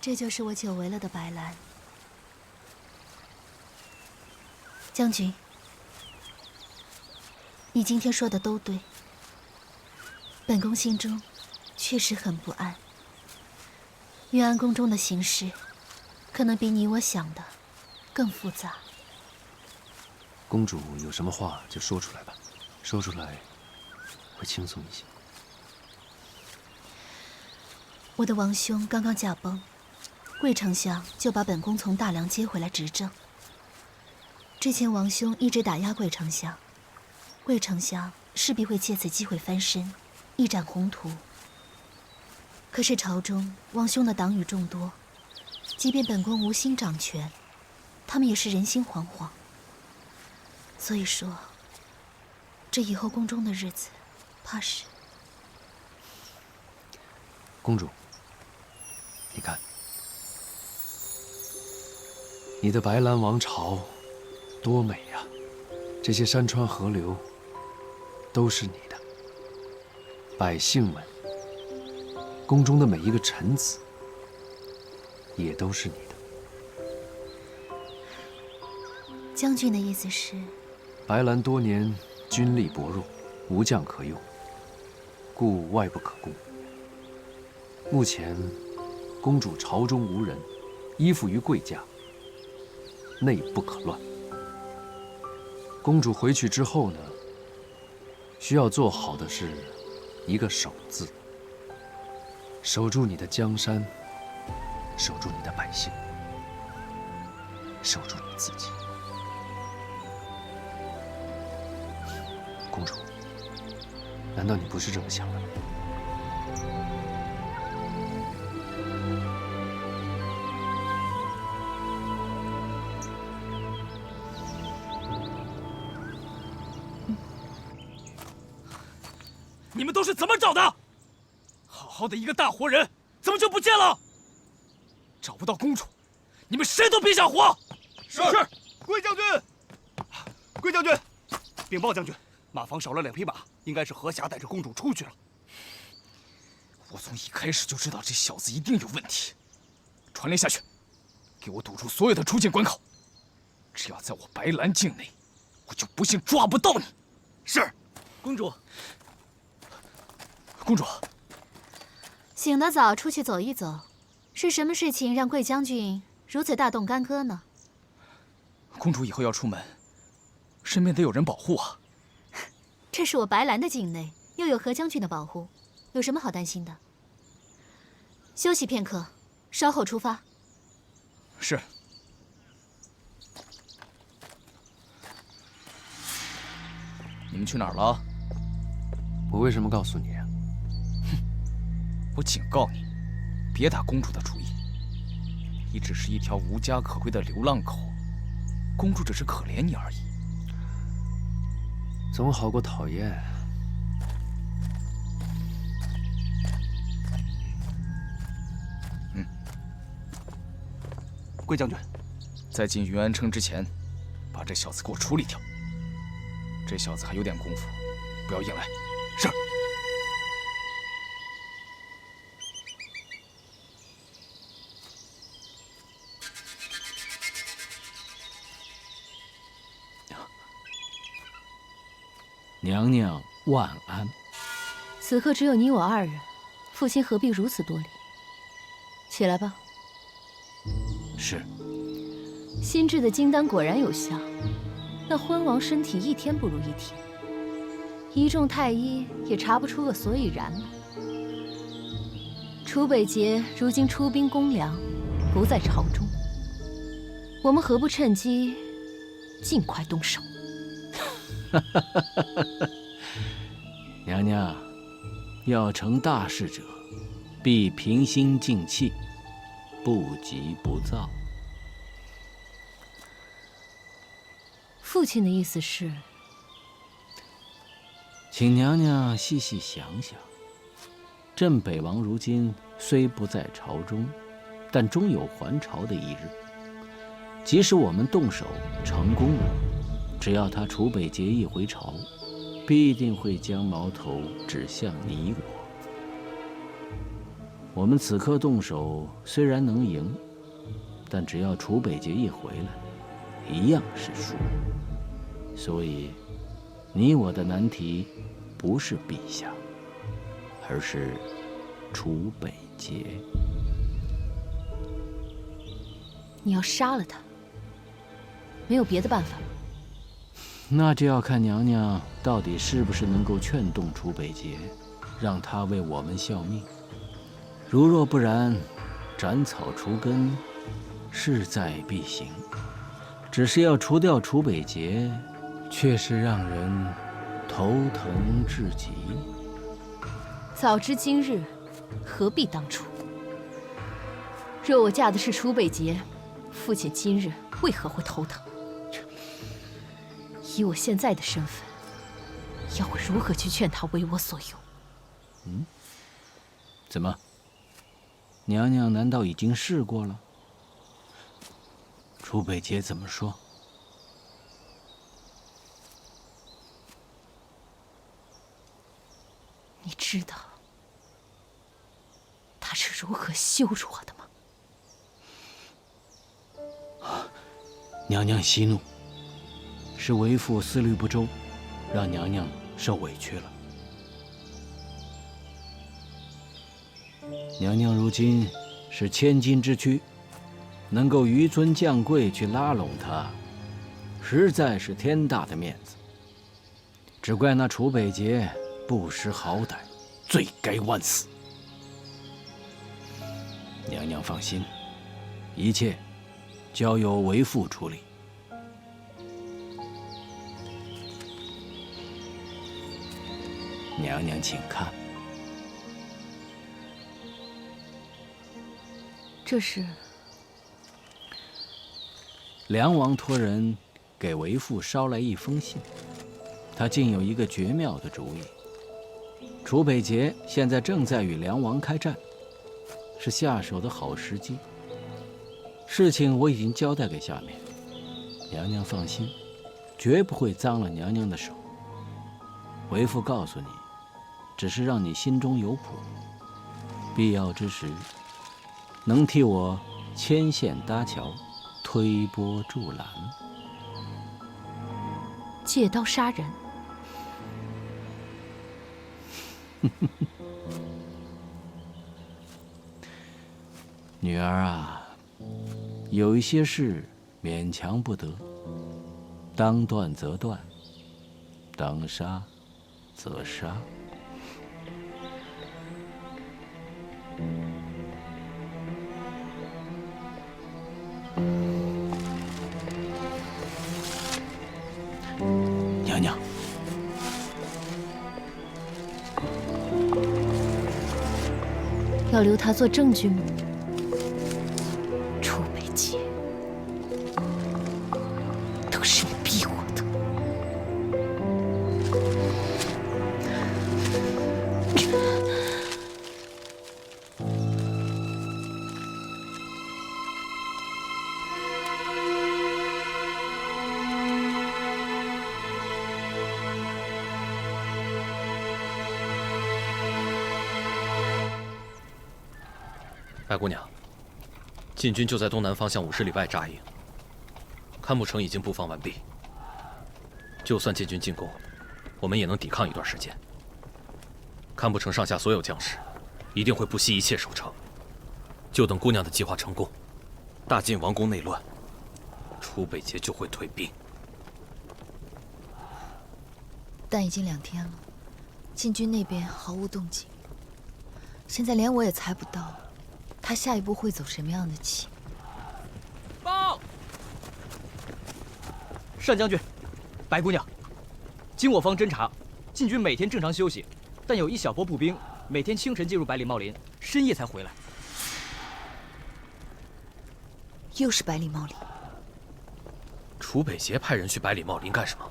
这就是我久违了的白兰。将军，你今天说的都对。本宫心中确实很不安。玉安宫中的形势，可能比你我想的更复杂。公主有什么话就说出来吧，说出来会轻松一些。我的王兄刚刚驾崩，贵丞相就把本宫从大梁接回来执政。之前王兄一直打压贵丞相，贵丞相势必会借此机会翻身，一展宏图。可是朝中王兄的党羽众多，即便本宫无心掌权，他们也是人心惶惶。所以说，这以后宫中的日子，怕是……公主，你看，你的白兰王朝多美呀！这些山川河流都是你的，百姓们，宫中的每一个臣子也都是你的。将军的意思是？白兰多年军力薄弱，无将可用，故外不可攻。目前，公主朝中无人，依附于贵家，内不可乱。公主回去之后呢，需要做好的是一个守字，守住你的江山，守住你的百姓，守住你自己。公主，难道你不是这么想的吗？你们都是怎么找的？好好的一个大活人，怎么就不见了？找不到公主，你们谁都别想活！是，贵将军，贵将军，禀报将军，马房少了2匹马，应该是何霞带着公主出去了。我从一开始就知道这小子一定有问题。传令下去，给我堵住所有的出境关口。只要在我白兰境内，我就不信抓不到你。是，公主。公主，醒得早，出去走一走，是什么事情让贵将军如此大动干戈呢？公主以后要出门，身边得有人保护啊。这是我白兰的境内，又有何将军的保护，有什么好担心的？休息片刻，稍后出发。是。你们去哪儿了？我为什么告诉你啊？我警告你，别打公主的主意。你只是一条无家可归的流浪狗，公主只是可怜你而已。总好过讨厌。贵将军，在进云安城之前，把这小子给我处理掉。这小子还有点功夫，不要硬来。是。娘娘万安。此刻只有你我2人，父亲何必如此多礼？起来吧。是。新制的金丹果然有效，那昏王身体一天不如一天，一众太医也查不出个所以然来。楚北节如今出兵攻梁，不在朝中，我们何不趁机尽快动手？娘娘，要成大事者，必平心静气，不急不躁。父亲的意思是，请娘娘细细想想，朕北王如今虽不在朝中，但终有还朝的一日。即使我们动手成功了，只要他楚北节一回朝，必定会将矛头指向你我。我们此刻动手虽然能赢，但只要楚北捷一回来，一样是输。所以，你我的难题不是陛下，而是楚北捷。你要杀了他，没有别的办法吗？那就要看娘娘到底是不是能够劝动楚北捷，让他为我们效命。如若不然，斩草除根，势在必行。只是要除掉楚北捷，却是让人头疼至极。早知今日，何必当初？若我嫁的是楚北捷，父亲今日为何会头疼？以我现在的身份，要我如何去劝他为我所用？怎么？娘娘难道已经试过了？楚北捷怎么说？你知道他是如何羞辱我的吗？娘娘息怒，是为父思虑不周，让娘娘受委屈了。娘娘如今是千金之躯，能够纡尊降贵去拉拢他，实在是天大的面子。只怪那楚北捷不识好歹，罪该万死。娘娘放心，一切交由为父处理。娘娘请看。这是梁王托人给为父捎来一封信，他竟有一个绝妙的主意。楚北捷现在正在与梁王开战，是下手的好时机。事情我已经交代给下面，娘娘放心，绝不会脏了娘娘的手。为父告诉你，只是让你心中有谱，必要之时，能替我牵线搭桥，推波助澜。借刀杀人？女儿啊，有一些事勉强不得，当断则断，当杀则杀。娘娘，要留他做证据吗？楚北捷，都是你逼我的。白姑娘，晋军就在东南方向50里外扎营，堪木城已经布防完毕。就算晋军进攻，我们也能抵抗一段时间。堪木城上下所有将士一定会不惜一切守城，就等姑娘的计划成功，大晋王宫内乱，楚北捷就会退兵。但已经2天了，晋军那边毫无动静，现在连我也猜不到他下一步会走什么样的棋。报，单将军，白姑娘，经我方侦查，晋军每天正常休息，但有一小波步兵每天清晨进入百里茂林，深夜才回来。又是百里茂林。楚北捷派人去百里茂林干什么？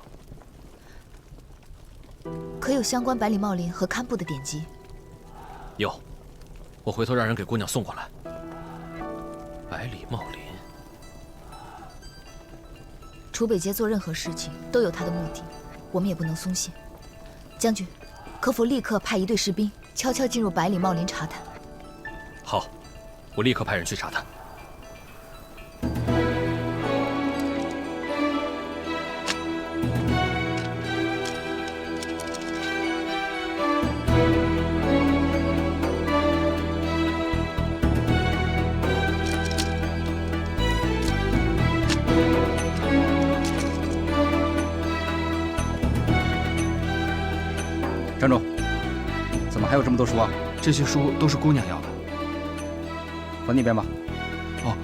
可有相关百里茂林和堪布的典籍？有，我回头让人给姑娘送过来。百里茂林，楚北捷做任何事情都有他的目的，我们也不能松懈。将军，可否立刻派1队士兵悄悄进入百里茂林查探？好，我立刻派人去查他。站住！怎么还有这么多书啊？这些书都是姑娘要的。还那边吧。哦。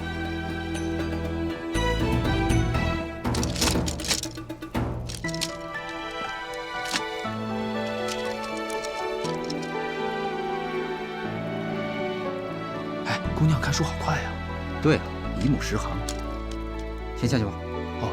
哎，姑娘看书好快呀。对，一目十行。先下去吧。哦。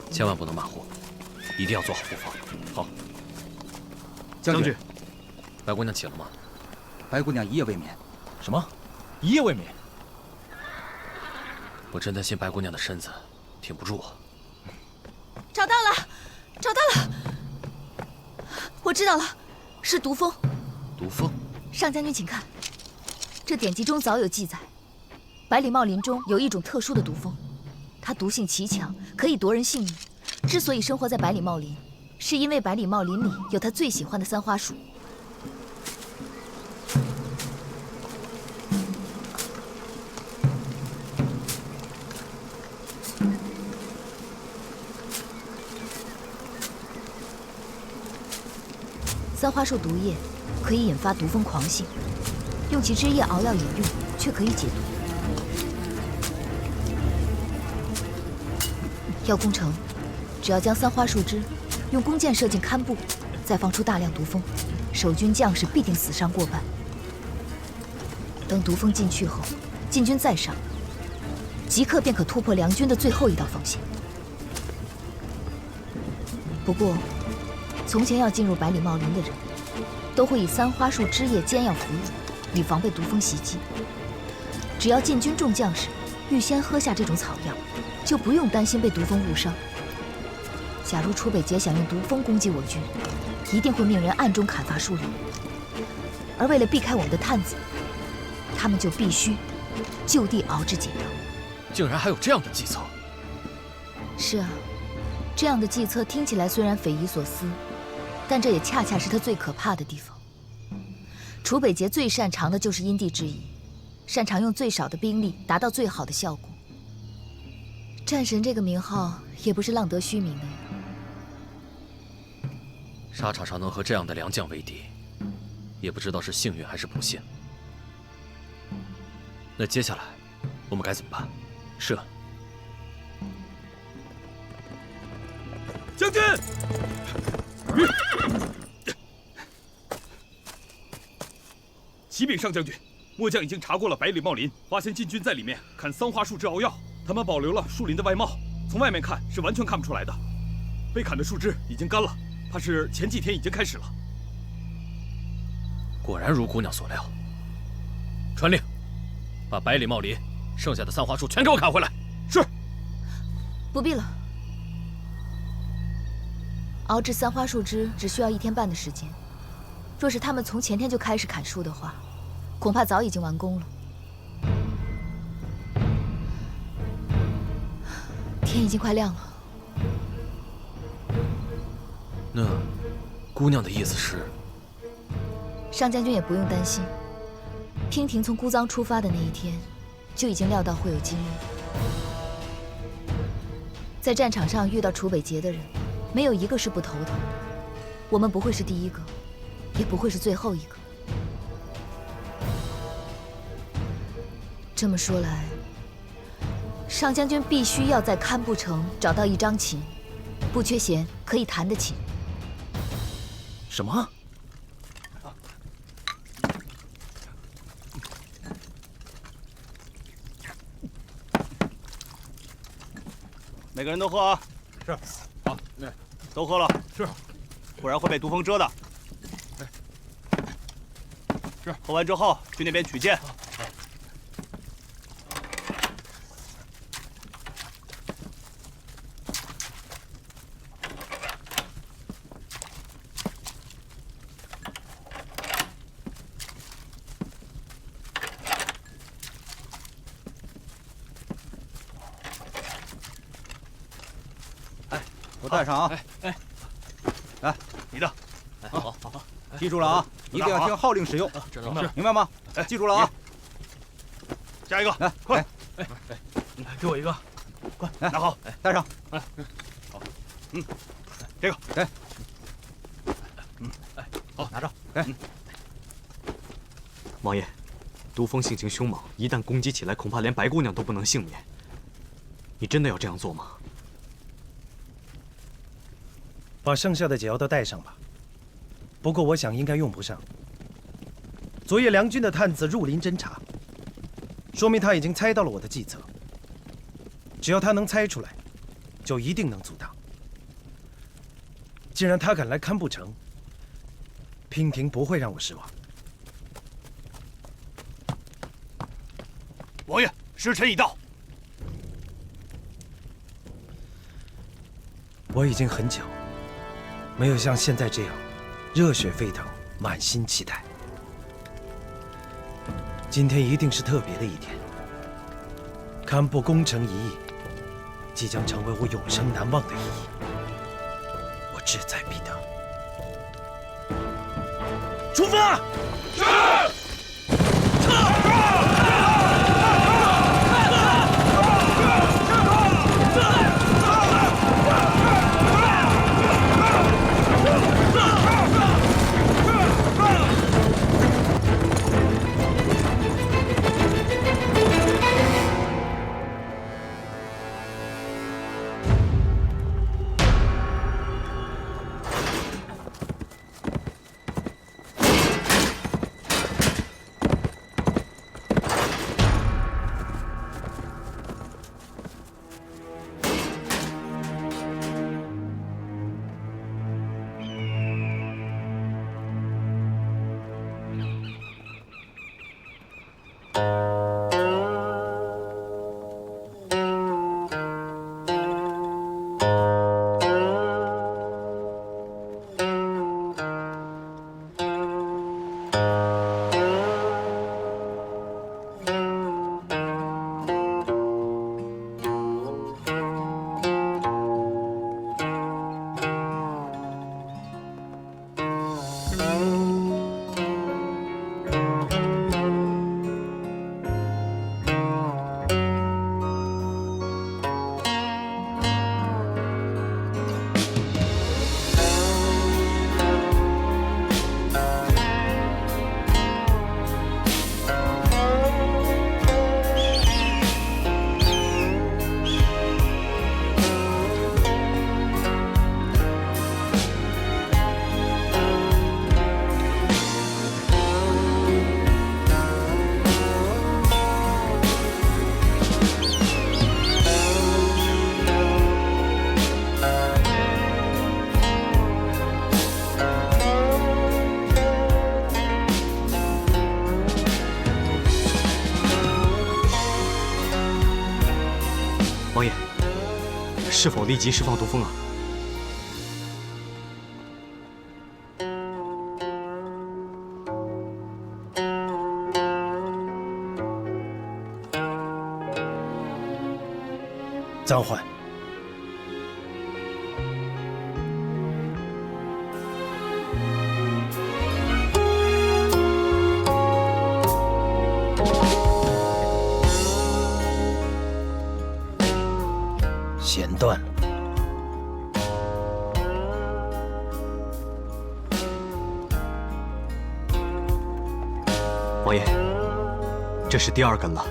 千万不能马虎，一定要做好布防。好，将军，白姑娘起了吗？白姑娘一夜未眠。什么？一夜未眠？我真担心白姑娘的身子挺不住啊。找到了，找到了！我知道了，是毒蜂。毒蜂？上将军，请看，这典籍中早有记载，百里茂林中有一种特殊的毒蜂，它毒性奇强，可以夺人性命。之所以生活在百里茂林，是因为百里茂林里有他最喜欢的三花树。三花树毒液可以引发毒蜂狂性，用其汁液熬药饮用，却可以解毒。要攻城，只要将三花树枝用弓箭射进堪布，再放出大量毒蜂，守军将士必定死伤过半。等毒蜂进去后，晋军再上，即刻便可突破梁军的最后一道防线。不过，从前要进入百里茂林的人，都会以三花树枝叶煎药服用，以防备毒蜂袭击。只要晋军众将士预先喝下这种草药，就不用担心被毒蜂误伤。假如楚北捷想用毒蜂攻击我军，一定会命人暗中砍伐树林。而为了避开我们的探子，他们就必须就地熬制解药。竟然还有这样的计策！是啊，这样的计策听起来虽然匪夷所思，但这也恰恰是他最可怕的地方。楚北捷最擅长的就是因地制宜，擅长用最少的兵力达到最好的效果。战神这个名号也不是浪得虚名的呀。沙场上能和这样的良将为敌，也不知道是幸运还是不幸。那接下来我们该怎么办？是。将军，启禀上将军，末将已经查过了百里茂林，发现晋军在里面砍桑花树枝熬药，他们保留了树林的外貌，从外面看是完全看不出来的。被砍的树枝已经干了，怕是前几天已经开始了。果然如姑娘所料。传令，把百里茂林剩下的三花树全给我砍回来。是。不必了。熬制三花树枝只需要1天半的时间，若是他们从前天就开始砍树的话，恐怕早已经完工了。天已经快亮了。那姑娘的意思是？上将军也不用担心，娉婷从姑臧出发的那一天，就已经料到会有今日。在战场上遇到楚北捷的人，没有一个是不头疼的。我们不会是第一个，也不会是最后一个。这么说来，上将军必须要在堪布城找到一张琴，不缺弦，可以弹的琴。什么？每个人都喝啊！是，好，都喝了。是，不然会被毒蜂蛰的。是，喝完之后去那边取剑。都带上啊！来，你的。好，记住了啊，一定要听号令使用，明白吗？记住了啊！加一个，来，快！给我一个，快拿好，带上。好，这个，给，好，拿着，给。王爷，毒蜂性情凶猛，一旦攻击起来，恐怕连白姑娘都不能幸免。你真的要这样做吗？把剩下的解药都带上吧。不过我想应该用不上。昨夜梁军的探子入林侦查，说明他已经猜到了我的计策。只要他能猜出来，就一定能阻挡。既然他敢来堪布城，娉婷不会让我失望。王爷，时辰已到。我已经很久没有像现在这样热血沸腾、满心期待。今天一定是特别的一天。堪布攻城一役即将成为我永生难忘的一役，我志在必得。出发！是。王爷，是否立即释放毒蜂啊？暂缓。弦断了。王爷，这是第2根了。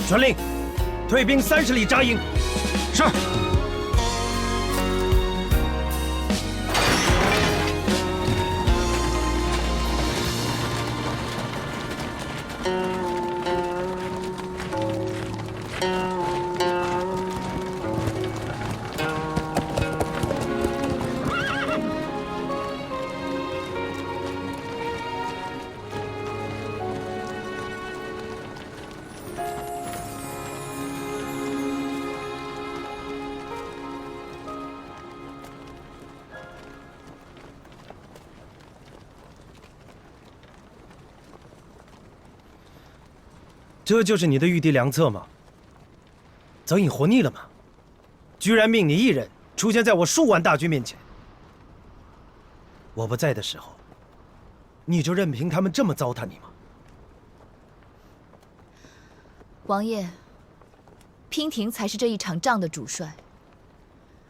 传令，退兵30里扎营。是。这就是你的御敌良策吗？早已活腻了吗？居然命你一人出现在我数万大军面前。我不在的时候，你就任凭他们这么糟蹋你吗？王爷，娉婷才是这一场仗的主帅，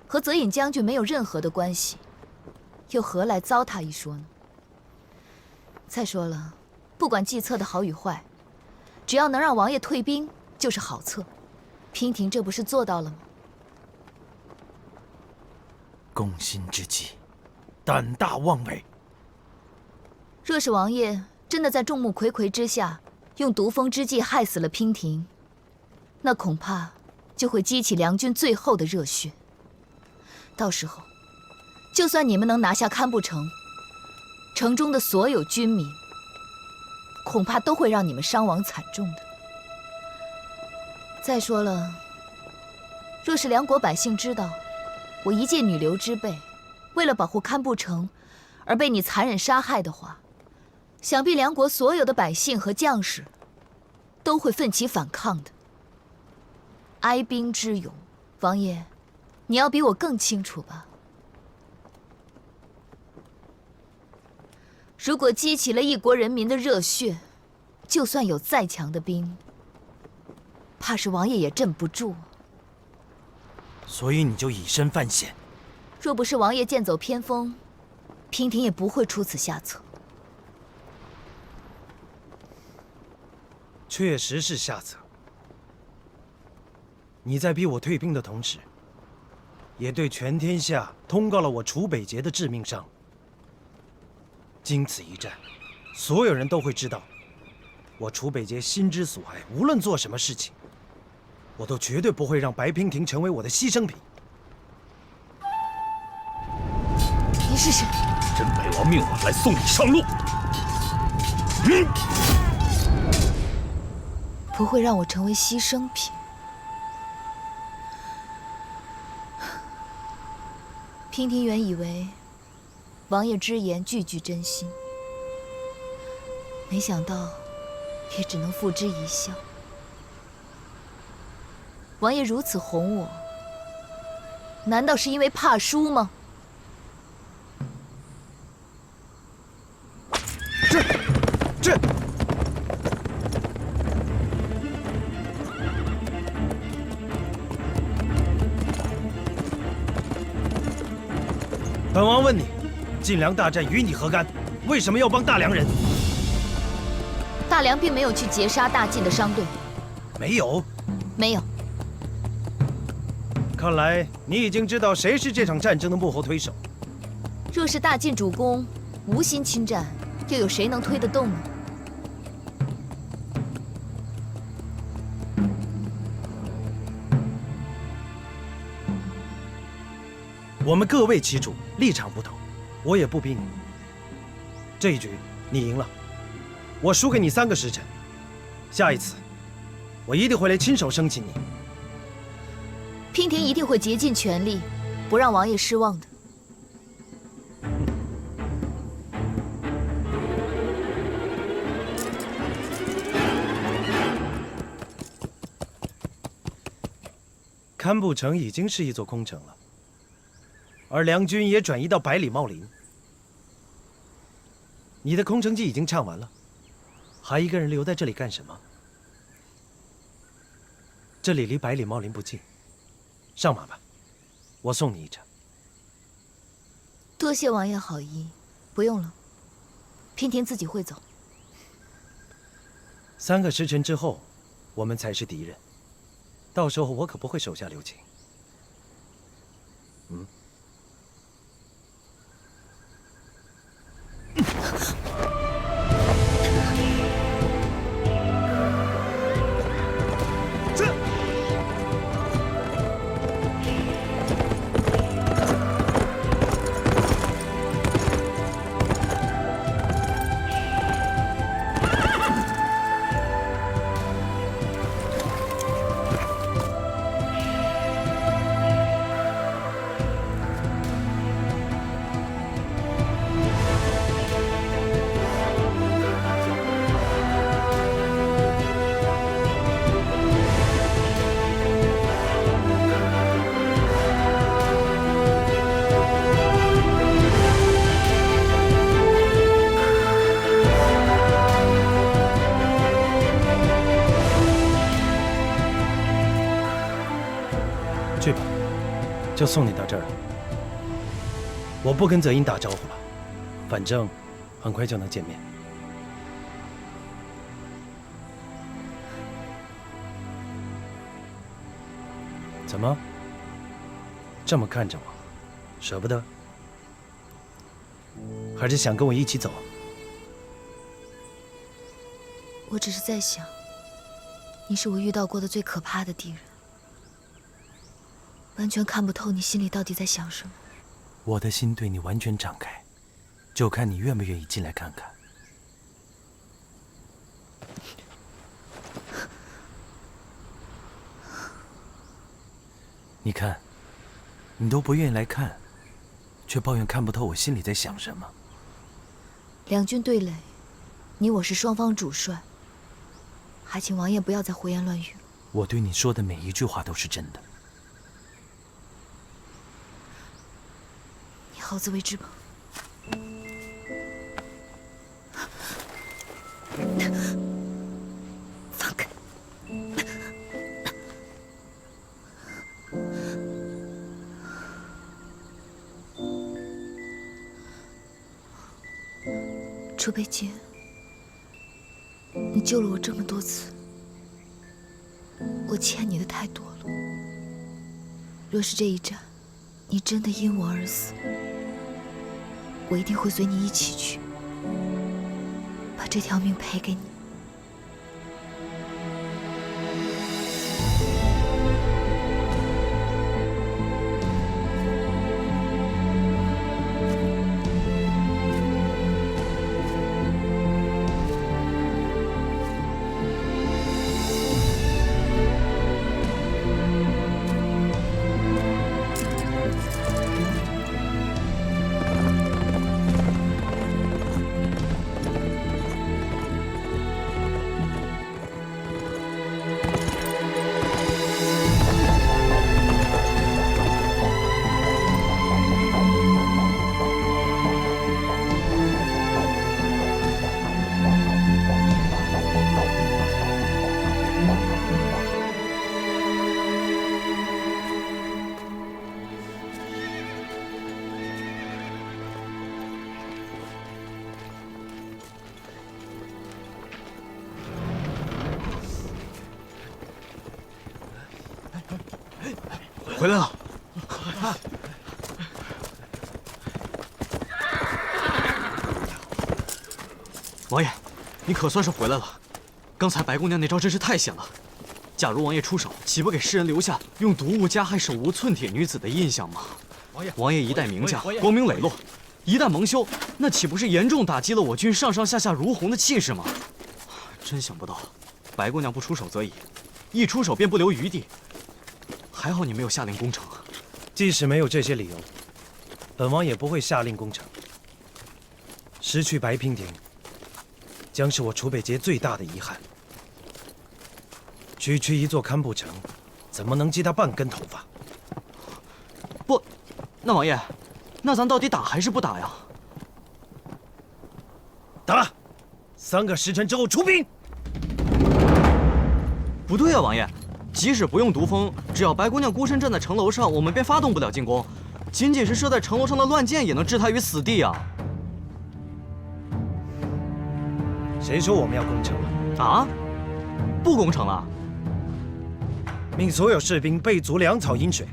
和泽隐将军没有任何的关系，又何来糟蹋一说呢？再说了，不管计策的好与坏，只要能让王爷退兵，就是好策。娉婷这不是做到了吗？攻心之计，胆大妄为。若是王爷真的在众目睽睽之下用毒蜂之计害死了娉婷，那恐怕就会激起梁军最后的热血。到时候，就算你们能拿下堪布城，城中的所有军民，恐怕都会让你们伤亡惨重的。再说了，若是梁国百姓知道我一介女流之辈，为了保护堪布城而被你残忍杀害的话，想必梁国所有的百姓和将士都会奋起反抗的。哀兵之勇，王爷，你要比我更清楚吧？如果激起了一国人民的热血，就算有再强的兵，怕是王爷也镇不住。所以你就以身犯险。若不是王爷剑走偏锋，娉婷也不会出此下策。确实是下策。你在逼我退兵的同时，也对全天下通告了我楚北节的致命伤。经此一战，所有人都会知道，我楚北节心之所爱，无论做什么事情，我都绝对不会让白娉婷成为我的牺牲品。你是谁？真北王命我来送你上路。不会让我成为牺牲品。娉婷原以为王爷之言句句真心，没想到也只能付之一笑。王爷如此哄我，难道是因为怕输吗？这本王问你，晋梁大战与你何干？为什么要帮大梁人？大梁并没有去截杀大晋的商队。没有？没有。看来你已经知道谁是这场战争的幕后推手。若是大晋主公无心侵占，又有谁能推得动呢？我们各为其主，立场不同，我也不逼你。这一局你赢了，我输给你3个时辰。下一次，我一定会来亲手生擒你。娉婷一定会竭尽全力，不让王爷失望的。堪布城已经是一座空城了。而梁军也转移到百里茂林。你的空城计已经唱完了，还一个人留在这里干什么？这里离百里茂林不近，上马吧，我送你一程。多谢王爷好意，不用了，娉婷自己会走。 3个时辰之后，我们才是敌人。到时候我可不会手下留情。嗯。去吧，就送你到这儿了。我不跟泽英打招呼了，反正很快就能见面。怎么？这么看着我，舍不得？还是想跟我一起走？我只是在想，你是我遇到过的最可怕的敌人。完全看不透你心里到底在想什么。我的心对你完全敞开，就看你愿不愿意进来看看。你看，你都不愿意来看，却抱怨看不透我心里在想什么。两军对垒，你我是双方主帅，还请王爷不要再胡言乱语了。我对你说的每一句话都是真的。你好自为之吧。放开！楚北杰，你救了我这么多次，我欠你的太多了。若是这一战，你真的因我而死，我一定会随你一起去，把这条命赔给你。回来了。王爷，你可算是回来了。刚才白姑娘那招真是太险了。假如王爷出手，岂不给世人留下用毒物加害手无寸铁女子的印象吗？王爷一代名将，光明磊落，一旦蒙羞，那岂不是严重打击了我军上上下下如虹的气势吗？真想不到，白姑娘不出手则已，一出手便不留余地。还好你没有下令攻城。即使没有这些理由，本王也不会下令攻城。失去白娉婷，将是我楚北杰最大的遗憾。区一座堪布城，怎么能记他半根头发？不，那王爷，那咱到底打还是不打呀？打！3个时辰之后出兵。不对啊，王爷。即使不用毒蜂，只要白姑娘孤身站在城楼上，我们便发动不了进攻。仅仅是射在城楼上的乱箭，也能置她于死地啊！谁说我们要攻城了？啊？不攻城了？命所有士兵备足粮草饮水。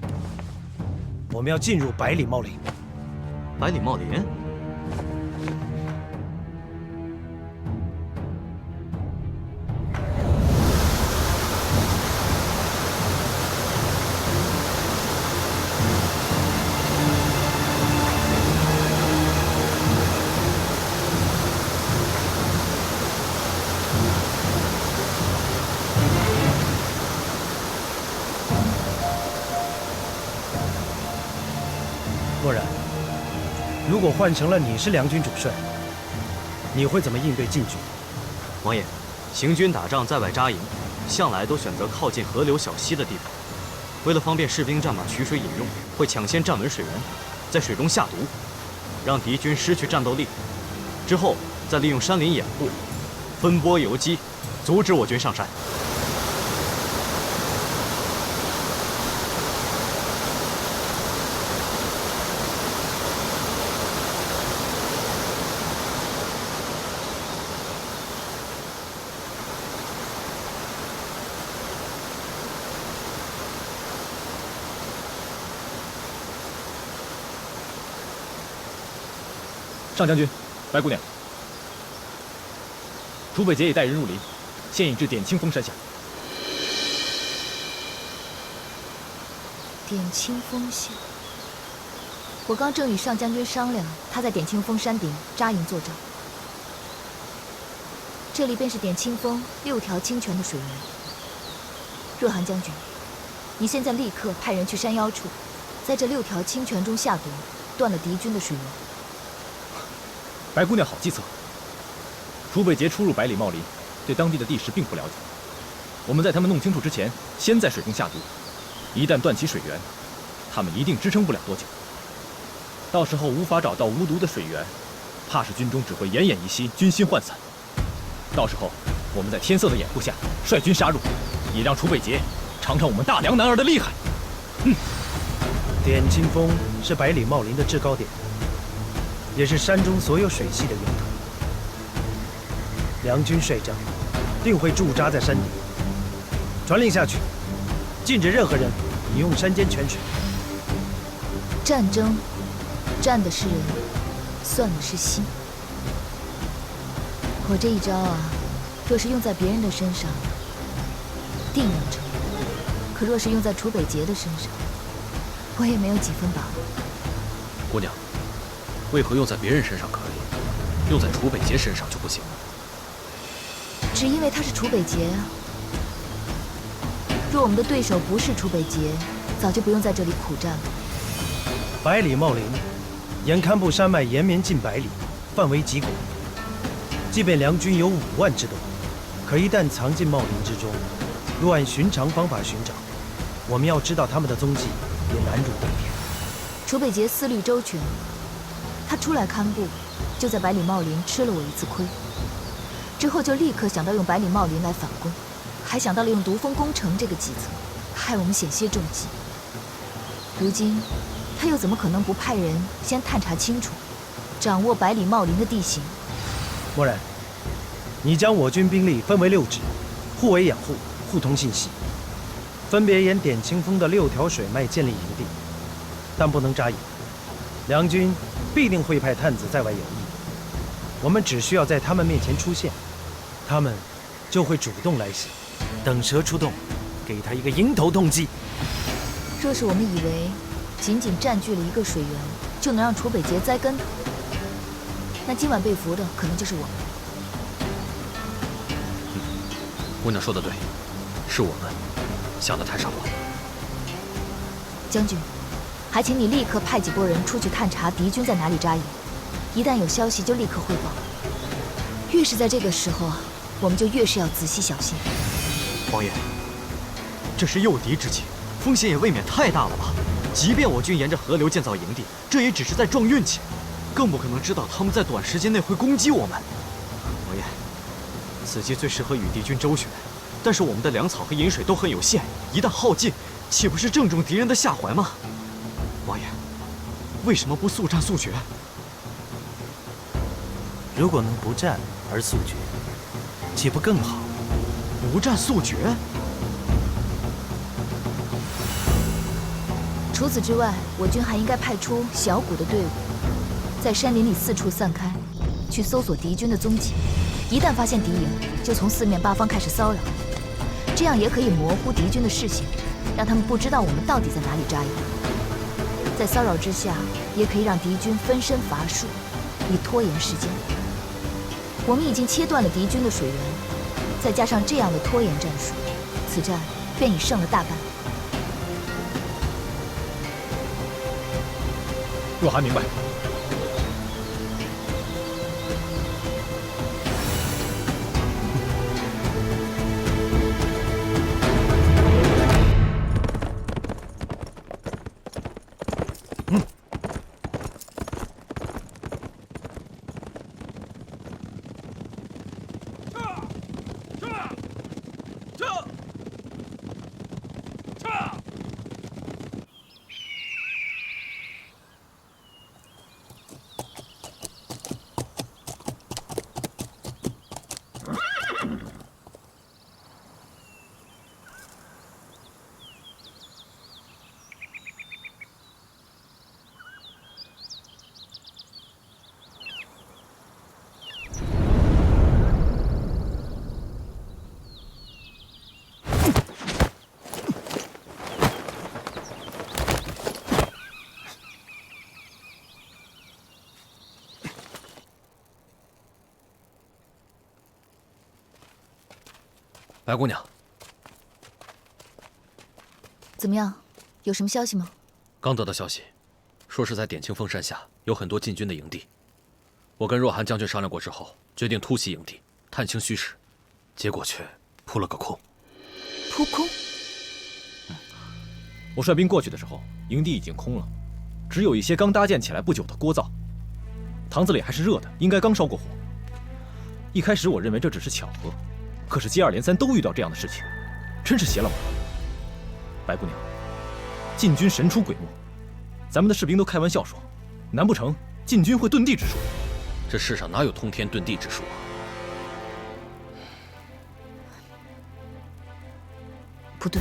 我们要进入百里茂林。百里茂林？漠然，如果换成了你是梁军主帅，你会怎么应对晋军？王爷，行军打仗在外扎营，向来都选择靠近河流小溪的地方。为了方便士兵战马取水饮用，会抢先站稳水源，在水中下毒，让敌军失去战斗力。之后再利用山林掩护，分拨游击，阻止我军上山。上将军，白姑娘，楚北捷已带人入林，现已至点清峰山下。点清峰下，我刚正与上将军商量，他在点清峰山顶扎营作战。这里便是点清峰6条清泉的水源。若寒将军，你现在立刻派人去山腰处，在这6条清泉中下毒，断了敌军的水源。白姑娘好计策。楚北捷出入百里茂林，对当地的地势并不了解。我们在他们弄清楚之前，先在水中下毒，一旦断其水源，他们一定支撑不了多久。到时候无法找到无毒的水源，怕是军中只会奄奄一息，军心涣散。到时候我们在天色的掩护下率军杀入，也让楚北捷尝尝我们大梁男儿的厉害。点清峰是百里茂林的制高点，也是山中所有水系的源头。梁军帅帐定会驻扎在山顶，传令下去，禁止任何人饮用山间泉水。战争，战的是人，算的是心。我这一招啊，若是用在别人的身上，定能成功；可若是用在楚北捷的身上，我也没有几分把握。姑娘，为何用在别人身上可以，用在楚北捷身上就不行呢？只因为他是楚北捷啊。若我们的对手不是楚北捷，早就不用在这里苦战了。百里茂林沿堪布山脉延绵近百里，范围极广。即便梁军有5万之多，可一旦藏进茂林之中，若按寻常方法寻找，我们要知道他们的踪迹也难如登天。楚北捷思虑周全，他出来堪布，就在百里茂林吃了我一次亏，之后就立刻想到用百里茂林来反攻，还想到了用毒蜂攻城这个计策，害我们险些中计。如今他又怎么可能不派人先探查清楚，掌握百里茂林的地形？漠然，你将我军兵力分为6支，互为掩护，互通信息，分别沿点清峰的6条水脉建立营地，但不能扎营。梁军必定会派探子在外有意，我们只需要在他们面前出现，他们就会主动来袭，等蛇出洞，给他一个迎头痛击。若是我们以为仅仅占据了一个水源就能让楚北捷栽跟头，那今晚被俘的可能就是我们。姑娘说的对，是我们想的太少了。将军，还请你立刻派几拨人出去探查敌军在哪里扎营，一旦有消息就立刻汇报。越是在这个时候，我们就越是要仔细小心。王爷，这是诱敌之计，风险也未免太大了吧？即便我军沿着河流建造营地，这也只是在撞运气，更不可能知道他们在短时间内会攻击我们。王爷，此计最适合与敌军周旋，但是我们的粮草和饮水都很有限，一旦耗尽，岂不是正中敌人的下怀吗？王爷，为什么不速战速决？如果能不战而速决，岂不更好？不战速决？除此之外，我军还应该派出小股的队伍，在山林里四处散开，去搜索敌军的踪迹。一旦发现敌营，就从四面八方开始骚扰，这样也可以模糊敌军的视线，让他们不知道我们到底在哪里扎营。在骚扰之下，也可以让敌军分身乏术，以拖延时间。我们已经切断了敌军的水源，再加上这样的拖延战术，此战便已胜了大半。若寒明白。白姑娘，怎么样？有什么消息吗？刚得到消息，说是在点青峰山下有很多禁军的营地。我跟若寒将军商量过之后，决定突袭营地，探清虚实，结果却扑了个空。扑空？我率兵过去的时候，营地已经空了，只有一些刚搭建起来不久的锅灶，堂子里还是热的，应该刚烧过火。一开始我认为这只是巧合。可是接二连三都遇到这样的事情，真是邪了门。白姑娘，禁军神出鬼没，咱们的士兵都开玩笑说，难不成禁军会遁地之术？这世上哪有通天遁地之术啊？不对。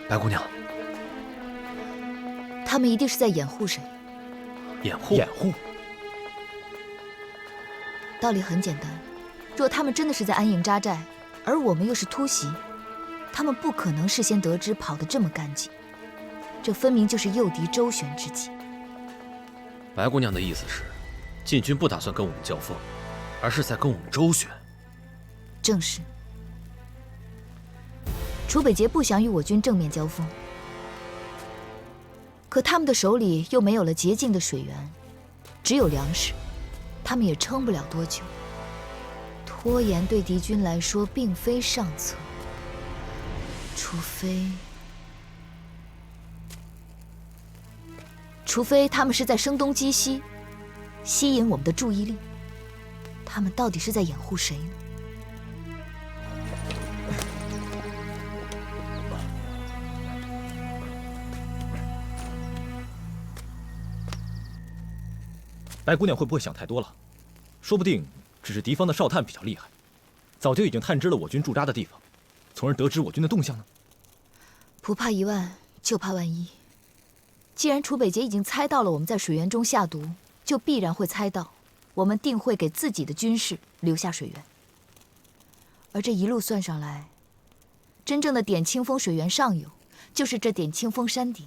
白姑娘，他们一定是在掩护谁？掩护？掩护？道理很简单，若他们真的是在安营扎寨，而我们又是突袭，他们不可能事先得知跑得这么干净，这分明就是诱敌周旋之计。白姑娘的意思是，禁军不打算跟我们交锋，而是在跟我们周旋。正是。楚北捷不想与我军正面交锋，可他们的手里又没有了洁净的水源，只有粮食，他们也撑不了多久。拖延对敌军来说并非上策，除非他们是在声东击西，吸引我们的注意力。他们到底是在掩护谁呢？白姑娘会不会想太多了？说不定只是敌方的哨探比较厉害，早就已经探知了我军驻扎的地方，从而得知我军的动向呢？不怕一万，就怕万一。既然楚北捷已经猜到了我们在水源中下毒，就必然会猜到我们定会给自己的军士留下水源。而这一路算上来，真正的点青峰水源上游，就是这点青峰山顶。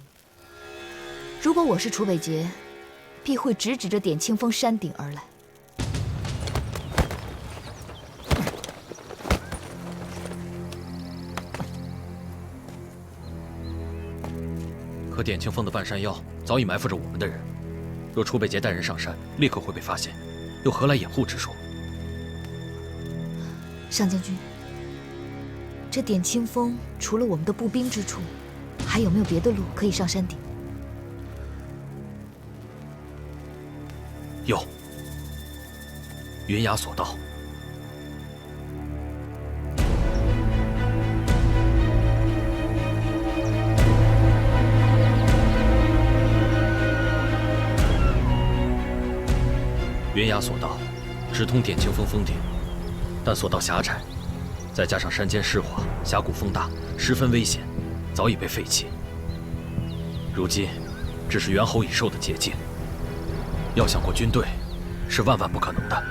如果我是楚北捷，必会直指着点青峰山顶而来。可点青峰的半山腰早已埋伏着我们的人，若楚北捷带人上山，立刻会被发现，又何来掩护之说？上将军，这点清风除了我们的步兵之处，还有没有别的路可以上山顶？有，云崖索道。云崖索道直通点清峰峰顶，但索道狭窄，再加上山间湿滑，峡谷风大，十分危险，早已被废弃。如今只是猿猴已兽的捷径，要想过军队，是万万不可能的。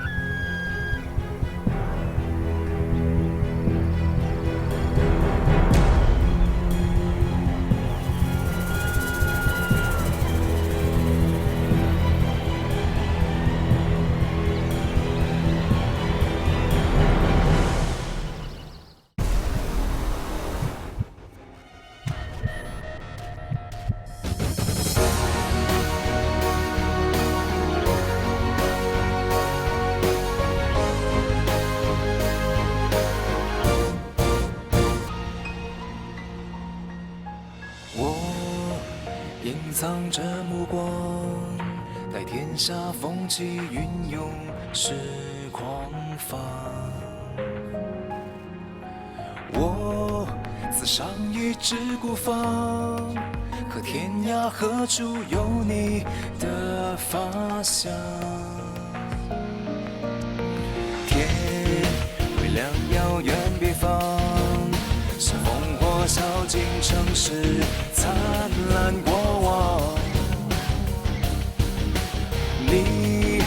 藏着目光，待天下风起云涌是狂放。我自伤于之孤芳，可天涯何处有你的发香？天微亮，遥远北方，是烽火烧尽城市，灿烂过往。你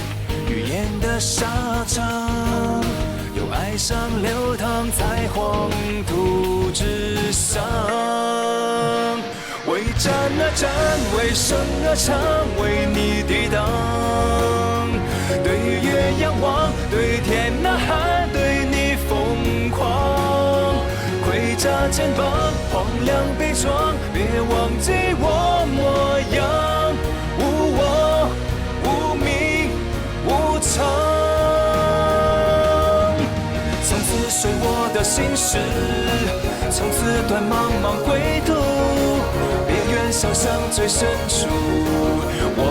语言的沙场，有爱上流淌在黄土之上。为战而战，为生而唱，为你抵挡。对月仰望，对天呐喊，对你疯狂。盔甲肩膀，荒凉悲怆，别忘记我模样。无我，无名，无常。从此随我的心事，从此断茫茫归途。边缘小巷最深处，我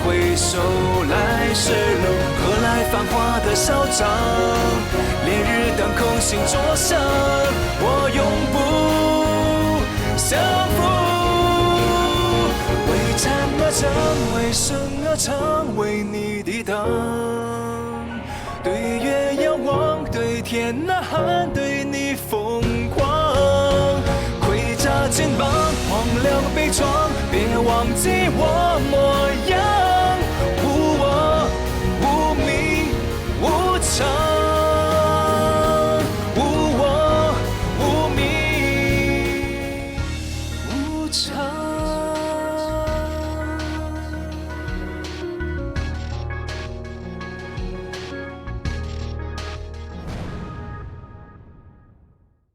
回首来时路，何来繁华的嚣张？烈日当空，心灼伤，我永不降服。为战而战，为生而唱，为你抵挡。对月仰望，对天呐喊，对你疯狂。盔甲肩膀，荒凉悲怆，别忘记我。